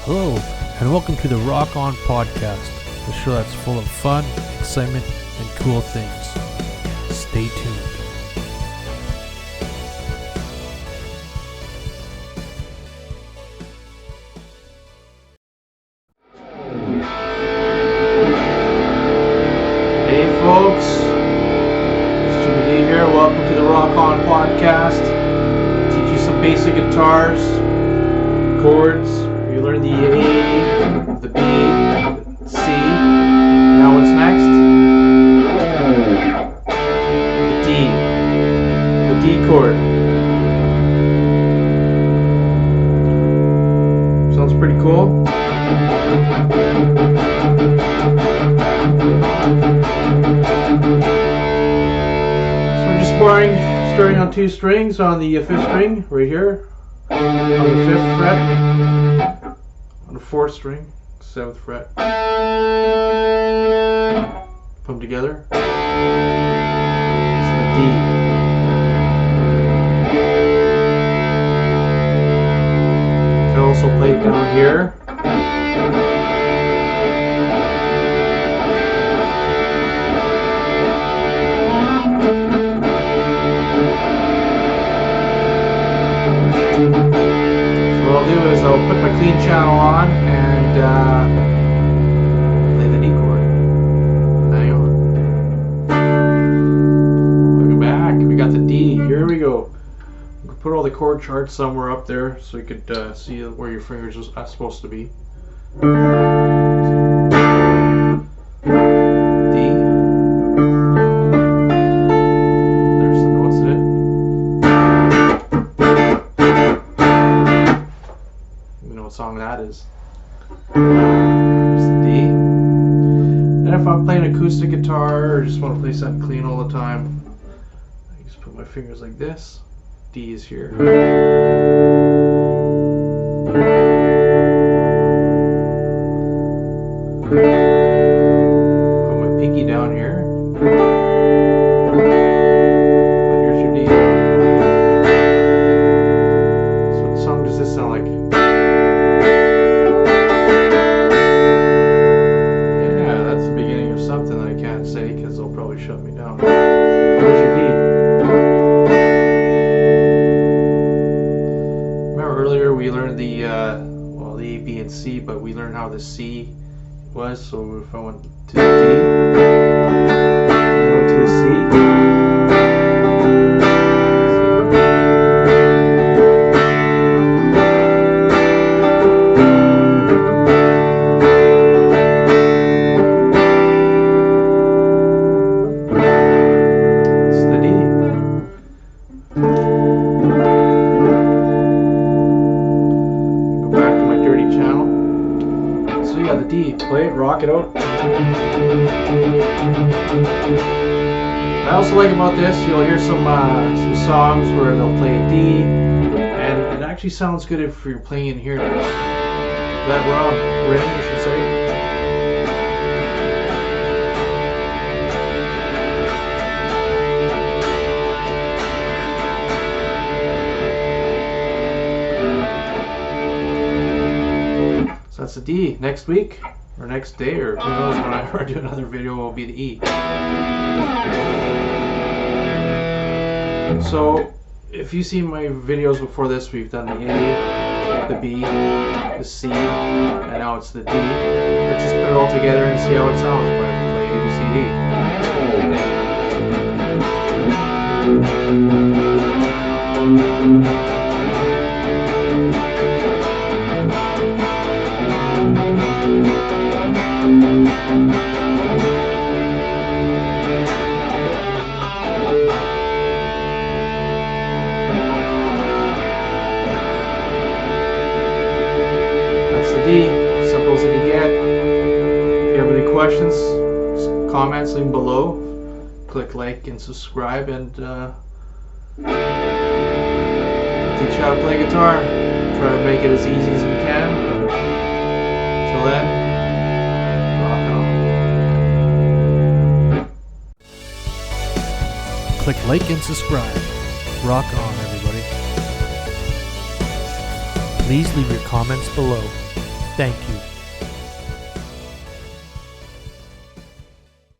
Hello, and welcome to the Rock On Podcast, the show that's full of fun, excitement, and cool things. Stay tuned. Hey folks, it's Jimmy D here. Welcome to the Rock On Podcast. Teach you some basic guitars, chords. You learn the A, the B, the C. Now what's next? The D chord. Sounds pretty cool. Starting on 2 strings on the 5th string, right here, on the 5th fret, on the 4th string, 7th fret. Put them together. It's the D. You can also play it down here. I'll put my clean channel on and play the D chord. Hang on. Welcome back. We got the D. Here we go. We'll put all the chord charts somewhere up there so you could see where your fingers are supposed to be. Song that is. There's the D. And if I'm playing acoustic guitar or just want to play something clean all the time, I just put my fingers like this. D is here. Put my pinky down here. Here's your D. So what song does this sound like? Shut me down. Where's your D? Remember earlier we learned the A, B, and C, but we learned how the C was. So if I went to the D, go to the C. D, play it, rock it out. I also like about this, you'll hear some songs where they'll play a D, and it actually sounds good if you're playing in here. That wrong, ring, I should say. That's the D. Next week, or next day, or who knows, when I do another video, will be the E. So, if you've seen my videos before this, we've done the A, the B, the C, and now it's the D. Let's just put it all together and see how it sounds when I play A, B, C, D. That's the D, simple as it can get. If you have any questions, comments, leave them below. Click like and subscribe, and teach you how to play guitar. Try to make it as easy as we can. Till then, rock on. Click like and subscribe. Rock on, everybody. Please leave your comments below. Thank you.